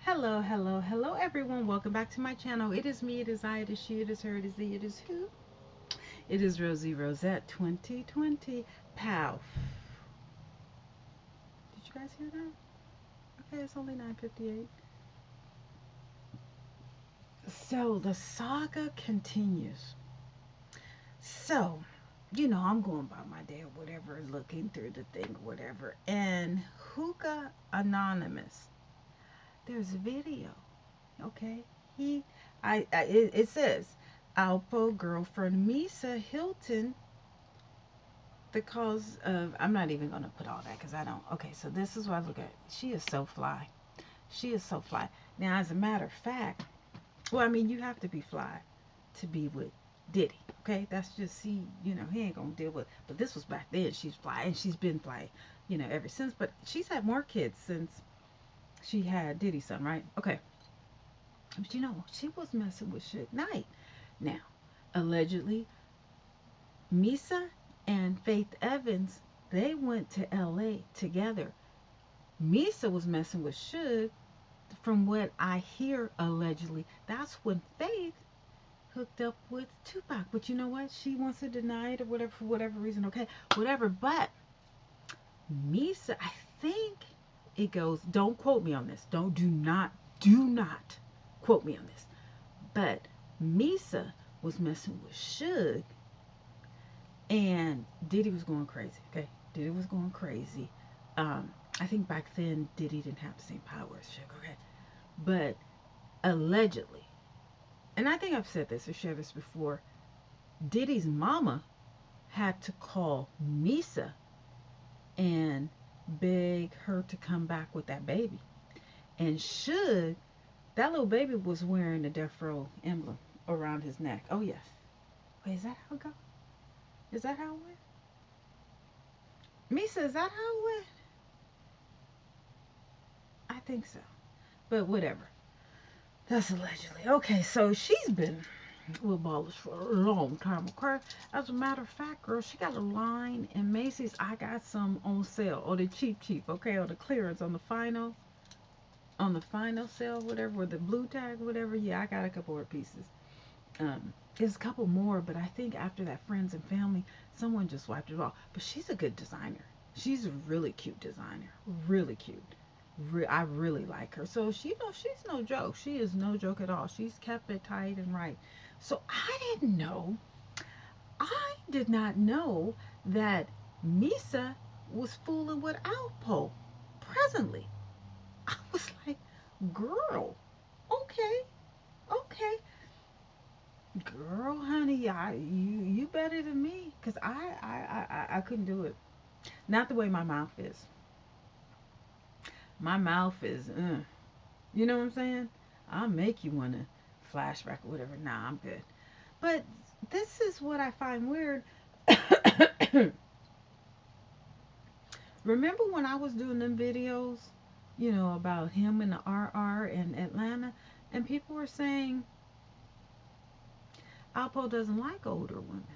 Hello, hello, hello, everyone. Welcome back to my channel. It is me, it is I, it is she, it is her, it is thee, it is who? It is Rosie Rosette 2020. Pow. Did you guys hear that? Okay, it's only 9:58. So the saga continues. So, I'm going about my day or whatever, looking through the thing or whatever. And Hookah Anonymous, there's a video. Okay, it says Alpo girlfriend Misa Hilton, the cause of, I'm not even gonna put all that because I don't. Okay, so this is what I look at. She is so fly. She is so fly. Now, as a matter of fact, well, I mean, you have to be fly to be with Diddy. Okay, that's just he ain't gonna deal with. But this was back then. She's fly, and she's been fly, ever since. But she's had more kids since she had Diddy's son, right? Okay, but she was messing with Suge Knight. Now, allegedly, Misa and Faith Evans, they went to LA together. Misa was messing with Suge, from what I hear allegedly. That's when Faith hooked up with Tupac. But you know what? She wants to deny it or whatever for whatever reason. Okay, whatever. But Misa, I think it goes. Don't quote me on this. Do not quote me on this. But Misa was messing with Suge, and Diddy was going crazy. Okay, Diddy was going crazy. I think back then Diddy didn't have the same power as Suge. Okay, but allegedly, and I think I've said this or shared this before, Diddy's mama had to call Misa and beg her to come back with that baby. And Suge, that little baby was wearing the Death Row emblem around his neck. Oh yes. Wait, is that how it go? Is that how it went? Misa, is that how it went? I think so. But whatever. That's allegedly. Okay, so she's been with ballers for a long time, okay? As a matter of fact, girl, she got a line in Macy's. I got some on sale, or the cheap, okay, or the clearance on the final sale, whatever, with the blue tag, whatever. Yeah, I got a couple of pieces. There's a couple more, but I think after that, friends and family, someone just wiped it off. But she's a good designer. She's a really cute designer, really cute. I really like her. So she's no joke. She is no joke at all. She's kept it tight and right. So I did not know that Misa was fooling with Alpo presently. I was like, girl, okay, okay, girl, honey, you better than me, cause I couldn't do it. Not the way my mouth is. My mouth is, you know what I'm saying? I'll make you wanna flashback or whatever. Nah, I'm good. But this is what I find weird. Remember when I was doing them videos, about him and the RR in Atlanta, and people were saying Alpo doesn't like older women.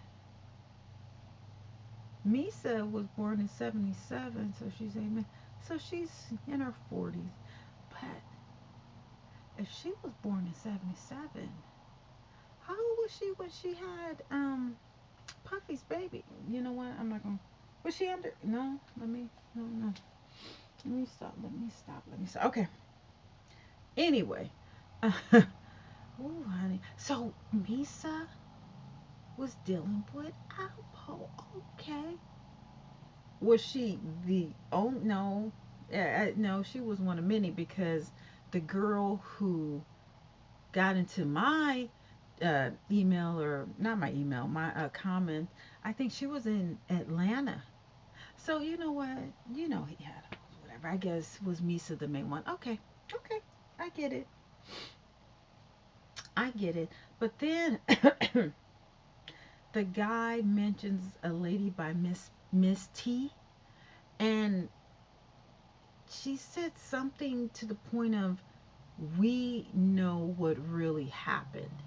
Misa was born in '77, so she's in her 40s. But if she was born in '77, how old was she when she had Puffy's baby? You know what? I'm not gonna. Was she under? No, no. Let me stop. Okay. Anyway, oh honey. So Misa was dealing with Alpo. Okay. Was she the oh no? No, she was one of many because the girl who got into my email, or not my email, my comment, I think she was in Atlanta. So you know what? He had whatever. I guess was Misa the main one. Okay, okay, I get it. I get it. But then the guy mentions a lady by Miss T, and she said something to the point of, we know what really happened.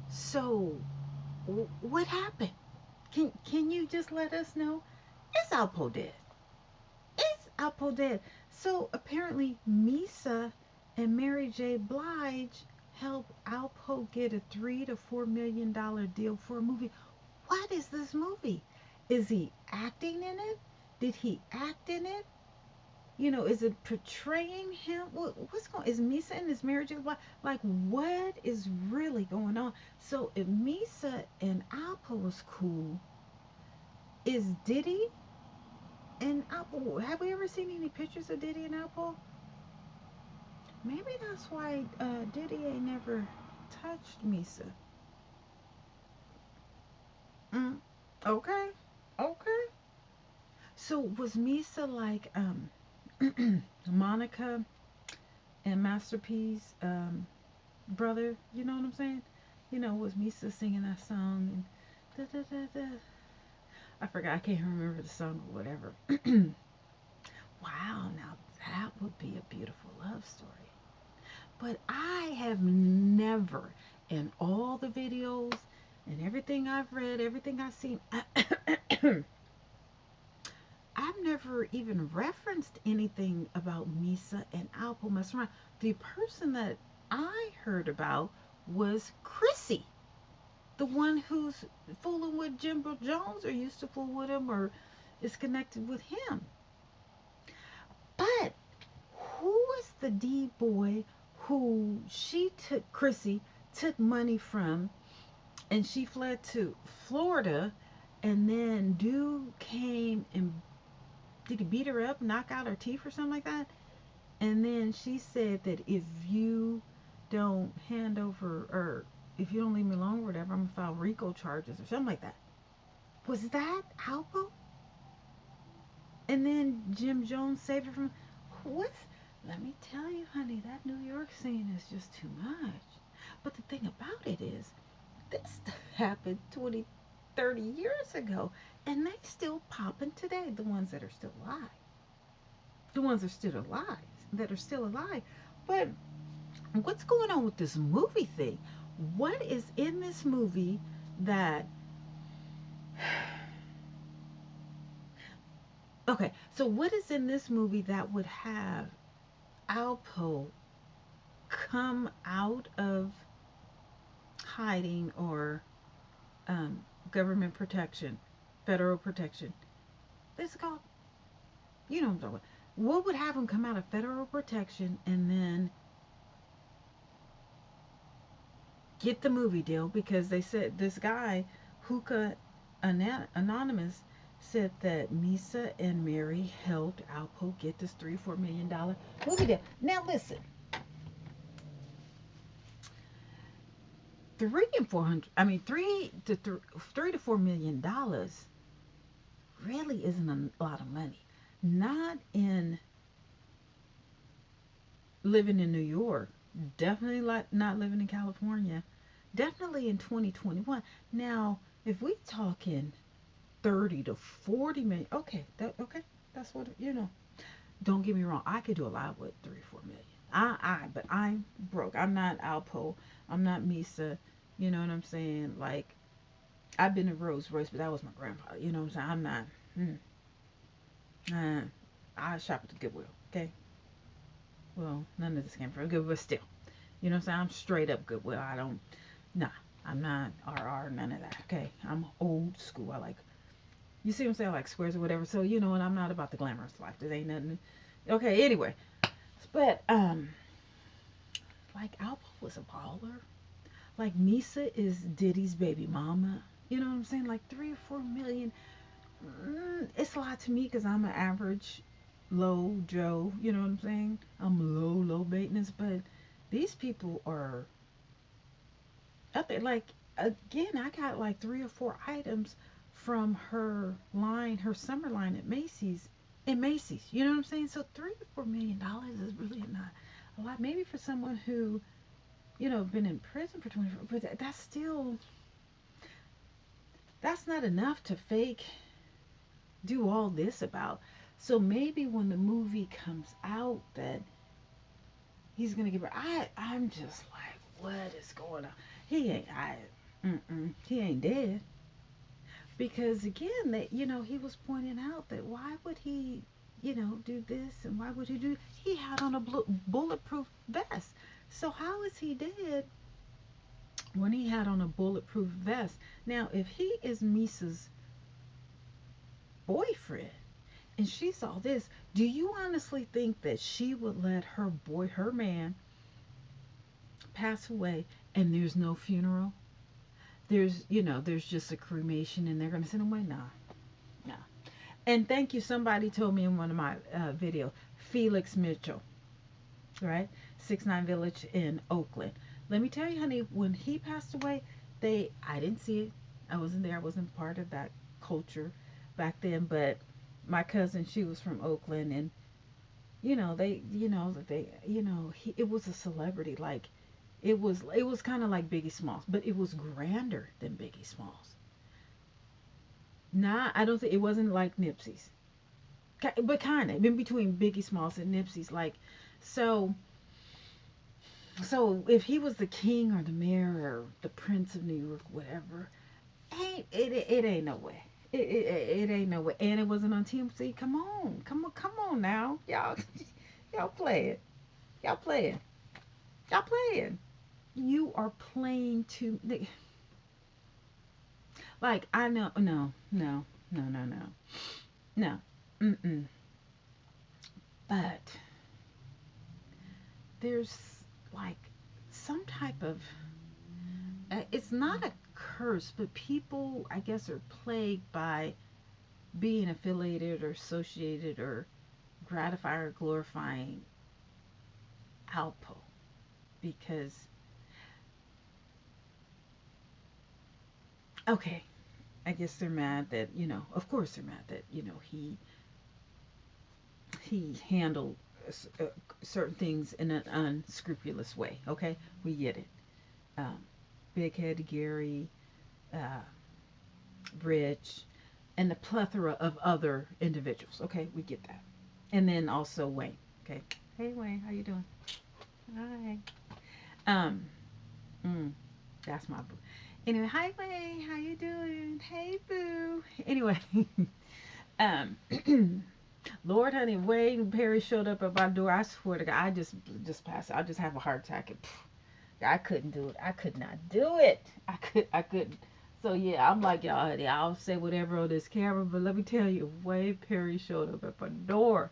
So what happened? Can you just let us know? Is Alpo dead? Is Alpo dead? So apparently, Misa and Mary J. Blige helped Alpo get a $3 to $4 million deal for a movie. What is this movie? Is he acting in it? Did he act in it? Is it portraying him? What's going? Is Misa and his marriage like what is really going on? So if Misa and Alpo was cool, is Diddy and Alpo? Have we ever seen any pictures of Diddy and Alpo? Maybe that's why Diddy ain't never touched Misa. Mm, okay, okay. So was Misa like Monica and Master P's brother? You know what I'm saying? Was Misa singing that song and da da da da? I forgot. I can't remember the song or whatever. Wow, now that would be a beautiful love story. But I have never, in all the videos and everything I've read, everything I've seen, I've never even referenced anything about Misa and Alpo messing around. The person that I heard about was Chrissy, the one who's fooling with Jimbo Jones or used to fool with him or is connected with him. But who was the D boy who Chrissy took money from and she fled to Florida and then dude came and did he beat her up, knock out her teeth or something like that? And then she said that if you don't hand over or if you don't leave me alone or whatever, I'm gonna file RICO charges or something like that. Was that Alpo? And then Jim Jones saved her from what's let me tell you, honey, that New York scene is just too much. But the thing about it is, this stuff happened 20, 30 years ago, and they still popping today, the ones that are still alive. The ones that are still alive. But what's going on with this movie thing? What is in this movie that okay, so what is in this movie that would have Alpo come out of hiding or government protection, federal protection? This is called, you know what I'm talking about. What would have him come out of federal protection and then get the movie deal? Because they said this guy, Hookah Anonymous, said that Misa and Mary helped Alpo get this $3 or $4 million movie deal. Now listen, 3 and 400. I mean, $3 to $4 million really isn't a lot of money. Not in living in New York. Definitely not living in California. Definitely in 2021. Now, if we talking 30 to 40 million, okay, that's what Don't get me wrong. I could do a lot with 3 or 4 million. But I'm broke. I'm not Alpo. I'm not Misa. You know what I'm saying? Like I've been to Rolls Royce, but that was my grandpa. You know what I'm saying? I'm not. Uh, I shop at the Goodwill. Okay. Well, none of this came from Goodwill, but still. You know what I'm saying? I'm straight up Goodwill. I don't. Nah. I'm not RR. None of that. Okay. I'm old school. I like. You see what I'm saying? I like squares or whatever. So and I'm not about the glamorous life. There ain't nothing. Okay. Anyway. But like Alpo was a baller. Like Misa is Diddy's baby mama. You know what I'm saying? Like 3 or 4 million. It's a lot to me because I'm an average low Joe. You know what I'm saying? I'm low maintenance. But these people are up there. Like again, I got like 3 or 4 items from her line, her summer line at Macy's. In Macy's, you know what I'm saying? So $3 or $4 million is really not a lot. Maybe for someone who been in prison for 24, but that's not enough to fake do all this about. So maybe when the movie comes out that he's gonna give her, I'm just like, what is going on? He ain't, he ain't dead. Because again, that he was pointing out that why would he do this, and why would he do? He had on a bulletproof vest. So how is he dead when he had on a bulletproof vest? Now, if he is Misa's boyfriend and she saw this, do you honestly think that she would let her man, pass away and there's no funeral? There's just a cremation and they're gonna send him away? Nah, nah. And thank you. Somebody told me in one of my videos, Felix Mitchell, right? 6 9 Village in Oakland. Let me tell you, honey, when he passed away, I didn't see it. I wasn't there. I wasn't part of that culture back then. But my cousin, she was from Oakland, and it was a celebrity. Like it was kind of like Biggie Smalls, but it was grander than Biggie Smalls. Nah, I don't think it wasn't like Nipsey's, but kind of in between Biggie Smalls and Nipsey's. Like, so so if he was the king or the mayor or the prince of New York, whatever, it ain't no way. It ain't no way. And it wasn't on TMC. Come on now, y'all, y'all play it, y'all play it, y'all playing. You are playing to like I know no no mm-mm. But there's like some type of it's not a curse, but people I guess are plagued by being affiliated or associated or gratifying or glorifying Alpo because okay, I guess they're mad that of course they're mad that he handled uh, certain things in an unscrupulous way. Okay, we get it. Um, Big Head Gary, uh, Rich, and the plethora of other individuals. Okay, we get that. And then also Wayne. Okay, hey Wayne, how you doing? Hi. Um, mm, that's my boo. Anyway, hi Wayne, how you doing? Hey boo. Anyway, um, Lord, honey, Wayne Perry showed up at my door. I swear to God, I just passed. I just have a heart attack. And, I couldn't do it. I could not do it. I couldn't. So yeah, I'm like y'all, honey. I'll say whatever on this camera, but let me tell you, Wayne Perry showed up at my door.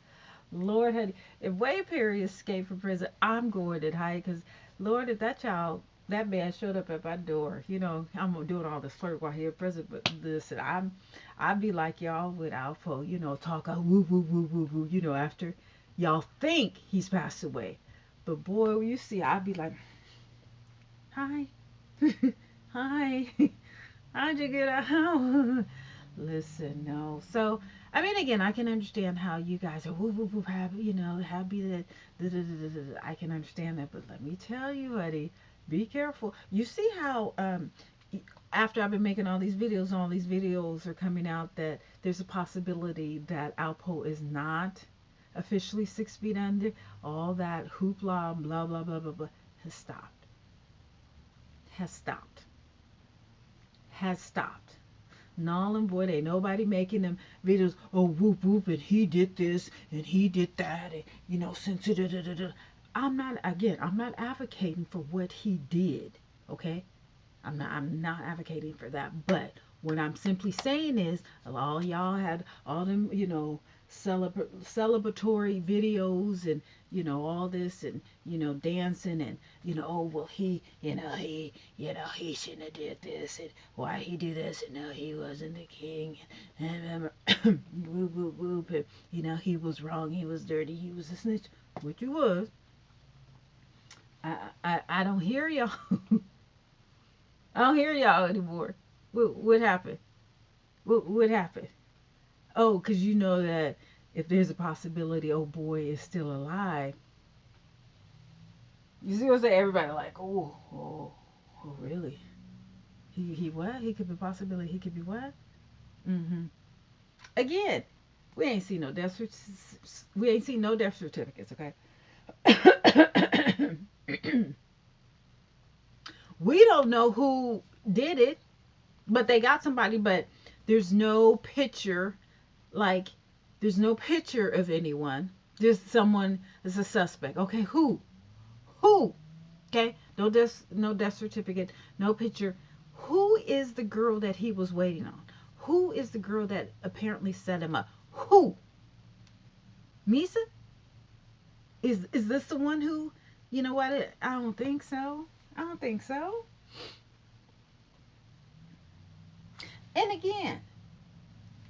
Lord, honey, if Wayne Perry escaped from prison, I'm going at high because Lord, if that man showed up at my door, I'm doing all this flirt while he in prison. But listen, I'd be like y'all with Alpo, talk woo woo woo woo woo, after y'all think he's passed away. But boy, you see, I'd be like, hi, hi, how'd you get out? Listen, no. So, I mean, again, I can understand how you guys are woo woo woo happy, happy that I can understand that. But let me tell you, honey, be careful. You see how after I've been making all these videos are coming out that there's a possibility that Alpo is not officially 6 feet under. All that hoopla, blah blah blah blah blah, has stopped. Has stopped. Has stopped. Null and void. Ain't nobody making them videos. Oh, whoop whoop, and he did this and he did that, and since I'm not advocating for what he did. Okay, I'm not advocating for that. But what I'm simply saying is, all y'all had all them, celebratory videos and all this and dancing and oh well he shouldn't have did this and why he did this and no he wasn't the king and whoop whoop whoop and he was wrong, he was dirty, he was a snitch, which he was. I don't hear y'all. I don't hear y'all anymore. What happened? What happened? Oh, because you know that if there's a possibility, oh boy is still alive. You see what I'm saying? Everybody like, oh, really? He what? He could be a possibility. He could be what? Mm-hmm. Again, we ain't seen no death. We ain't seen no death certificates. Okay. We don't know who did it, but they got somebody. But there's no picture like There's no picture of anyone. Just someone is a suspect. Okay, who? Who? Okay, no death certificate, no picture. Who is the girl that he was waiting on? Who is the girl that apparently set him up? Who? Misa? Is this the one who? You know what? I don't think so. I don't think so. And again,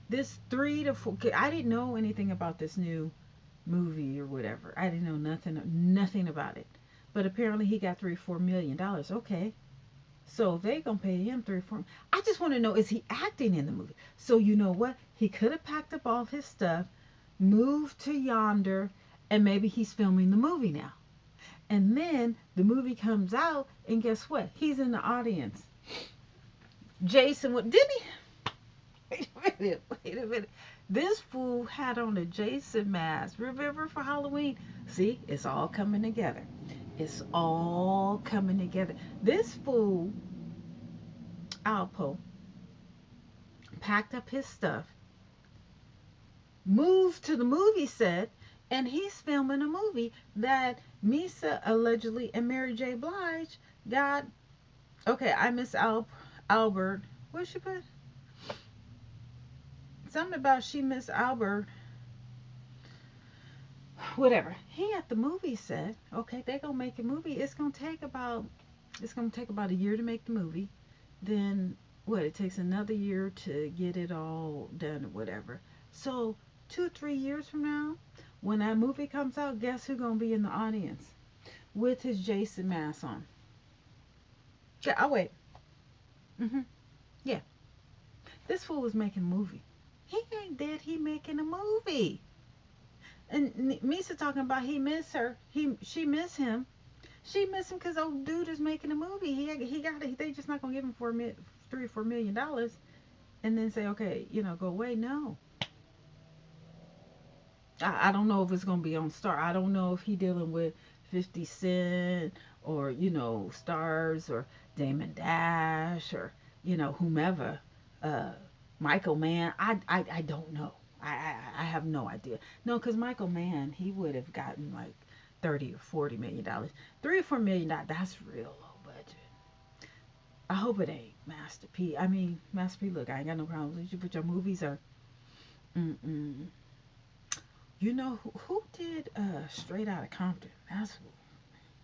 this 3 to 4. I didn't know anything about this new movie or whatever. I didn't know nothing about it. But apparently he got $3 or $4 million. Okay, so they gonna pay him 3 or 4. I just want to know, is he acting in the movie? So you know what? He could have packed up all his stuff, moved to yonder, and maybe he's filming the movie now. And then the movie comes out, and guess what? He's in the audience. Jason, what didn't he? Wait a minute. Wait a minute. This fool had on a Jason mask. Remember for Halloween? See, it's all coming together. It's all coming together. This fool, Alpo, packed up his stuff, moved to the movie set, and he's filming a movie that Misa allegedly and Mary J. Blige got. Okay, I miss Albert. What she put? Something about she miss Albert. Whatever. He at the movie set. Okay, they gonna make a movie. It's gonna take about a year to make the movie. Then what? It takes another year to get it all done or whatever. So 2 3 years from now, when that movie comes out, guess who gonna be in the audience with his Jason mask on? Yeah, I'll wait. Mhm. Yeah, this fool was making a movie. He ain't dead. He making a movie. And Misa talking about he miss her. She miss him. She miss him because old dude is making a movie. He got it. They just not gonna give him 3 or 4 million dollars and then say, okay, go away. No, I don't know if it's gonna be on Star. I don't know if he dealing with 50 Cent or Stars or Damon Dash or whomever. Uh, Michael Mann. I don't know. I have no idea. No, because Michael Mann, he would have gotten like 30 or 40 million dollars. 3 or 4 million dollars. That's real low budget. I hope it ain't Master P. I mean, Master P. Look, I ain't got no problem with you, but your movies are. Mm-mm. Who did Straight Outta Compton? That's who.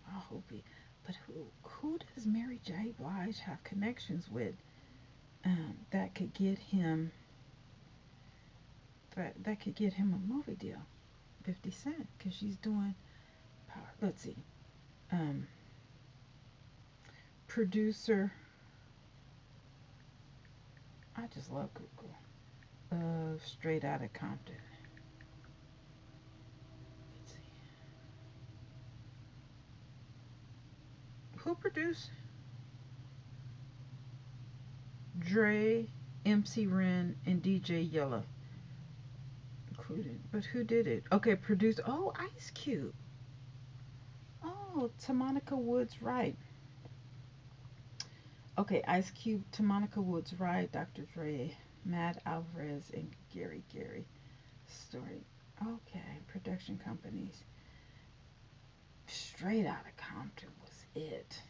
I hope he. But who does Mary J. Blige have connections with? That could get him. That could get him a movie deal. 50 Cent, because she's doing power. Let's see. Um, Producer. I just love Google. Of Straight Outta Compton. Let's see. Who produced Dre, MC Ren, and DJ Yella? Included. But who did it? Okay, produced. Oh, Ice Cube. Oh, Tamonica Woods Wright. Okay, Ice Cube, Tamonica Woods Wright, Dr. Dre, Matt Alvarez, and Gary Story. Okay, production companies. Straight Outta Compton was it.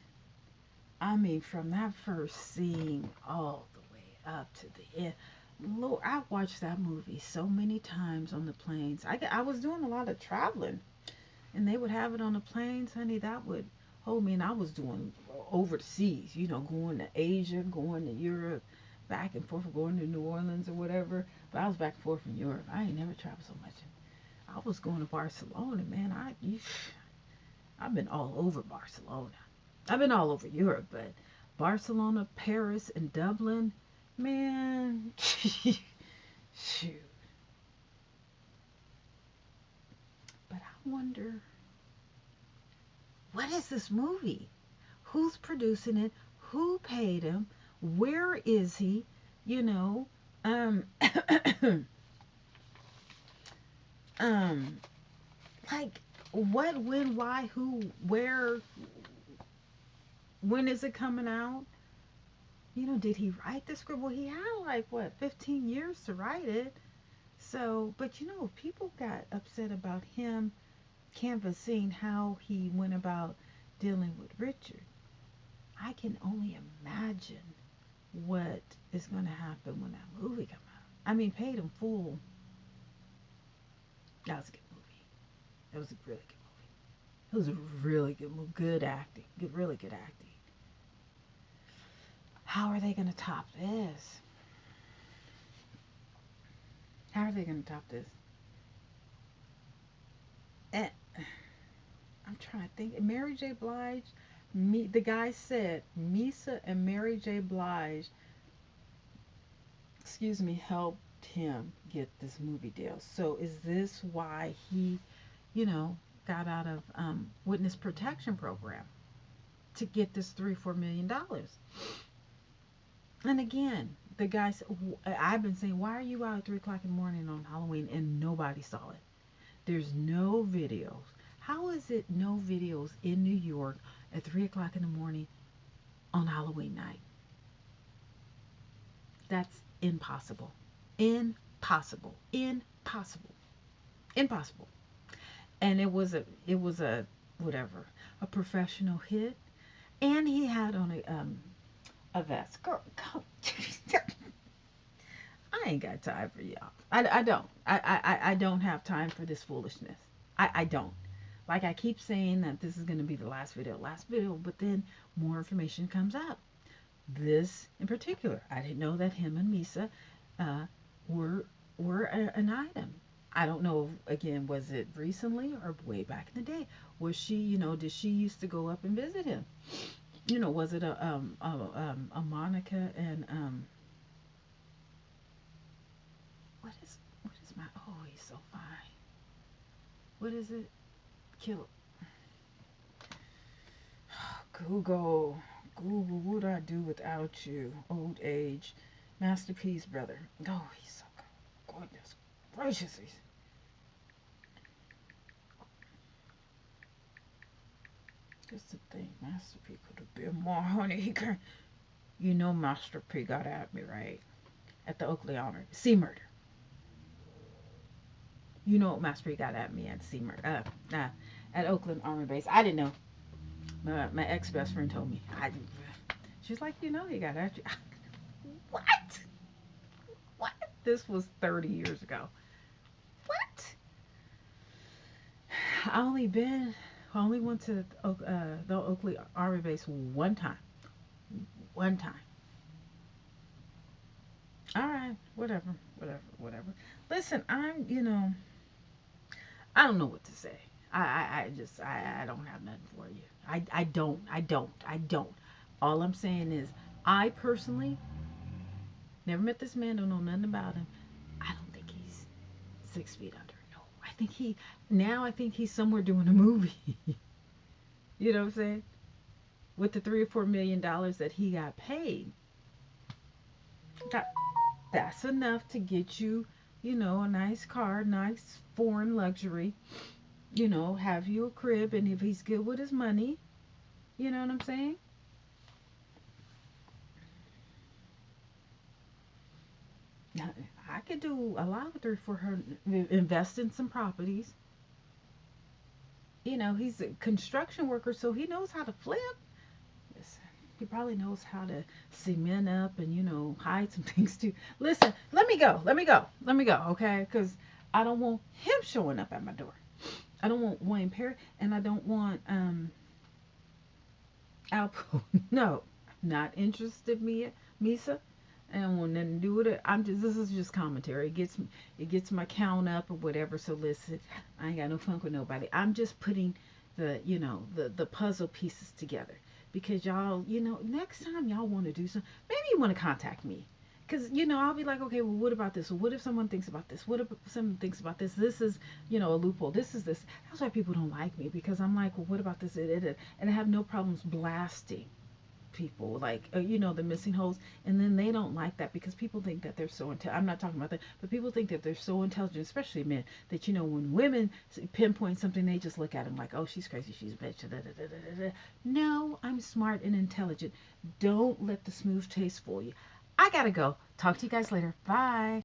I mean, from that first scene all the way up to the end. Lord, I watched that movie so many times on the planes. I was doing a lot of traveling, and they would have it on the planes, honey. That would hold me, and I was doing over the seas, going to Asia, going to Europe, back and forth, going to New Orleans or whatever. But I was back and forth from Europe. I ain't never traveled so much. I was going to Barcelona, man. I've been all over Barcelona. I've been all over Europe, but Barcelona, Paris, and Dublin, man, shoot. But I wonder, what is this movie? Who's producing it? Who paid him? Where is he? You know, um, um, like what, when, why, who, where, when is it coming out? Did he write the script? Well, he had like what, 15 years to write it. So, but people got upset about him canvassing how he went about dealing with Richard. I can only imagine what is going to happen when that movie comes out. I mean, Paid in Full, that was a good movie. That was a really good movie. It was a really good movie. Good acting. Good, really good acting. How are they going to top this? How are they going to top this? And I'm trying to think. Mary J. Blige, the guy said Misa and Mary J. Blige, excuse me, helped him get this movie deal. So is this why he, you know, got out of witness protection program to get this $3-4 million? And again, the guy said, I've been saying, why are you out at 3 o'clock in the morning on Halloween and nobody saw it? There's no videos. How is it no videos in New York at 3 o'clock in the morning on Halloween night? That's impossible. Impossible. Impossible. Impossible. And it was a whatever, a professional hit, and he had on a vest. Girl, I ain't got time for y'all. I don't. I don't have time for this foolishness. I don't. Like I keep saying that this is going to be the last video, but then more information comes up. This in particular, I didn't know that him and Misa uh, an item. I don't know. Again, was it recently or way back in the day? Was she, did she used to go up and visit him? Was it a Monica and what is my, oh, he's so fine. What is it? Kill. Google. Google, what would I do without you? Old age. Masterpiece, brother. Oh, he's so good. Goodness gracious. Just the thing. Master P could have been more honey. He could. Master P got at me, right? At the Oakley Armory. Sea murder. What Master P got at me at Sea murder. At Oakland Army Base. I didn't know. My ex best friend told me. She's like, he got at you. What? What? This was 30 years ago. What? I only went to the Oakley Army Base one time. One time. All right, whatever. Listen, I don't know what to say. I don't have nothing for you. I don't. All I'm saying is, I personally never met this man, don't know nothing about him. I don't think he's 6 feet under. No, I think he's somewhere doing a movie. You know what I'm saying? With the $3 or $4 million that he got paid. That, that's enough to get you, a nice car, nice foreign luxury, have you a crib, and if he's good with his money, you know what I'm saying? Now, I could do a lot with her for her, invest in some properties. He's a construction worker, so he knows how to flip. Listen, he probably knows how to cement up and, hide some things too. Listen, let me go, okay? Because I don't want him showing up at my door. I don't want Wayne Perry, and I don't want Alpo. No, not interested, Misa. I don't want nothing to do with it. This is just commentary. It gets my count up or whatever. So listen, I ain't got no fun with nobody. I'm just putting the puzzle pieces together, because y'all, next time y'all want to do something, maybe you want to contact me. Because, I'll be like, okay, well, what about this? Well, what if someone thinks about this? What if someone thinks about this? This is, a loophole. This is this. That's why people don't like me, because I'm like, well, what about this? And I have no problems blasting people, like, the missing holes. And then they don't like that, because people think that they're so intelligent. I'm not talking about that, but people think that they're so intelligent, especially men, that, when women pinpoint something, they just look at them like, oh, she's crazy, she's a bitch. Da, da, da, da, da. No, I'm smart and intelligent. Don't let the smooth taste fool you. I gotta go. Talk to you guys later. Bye.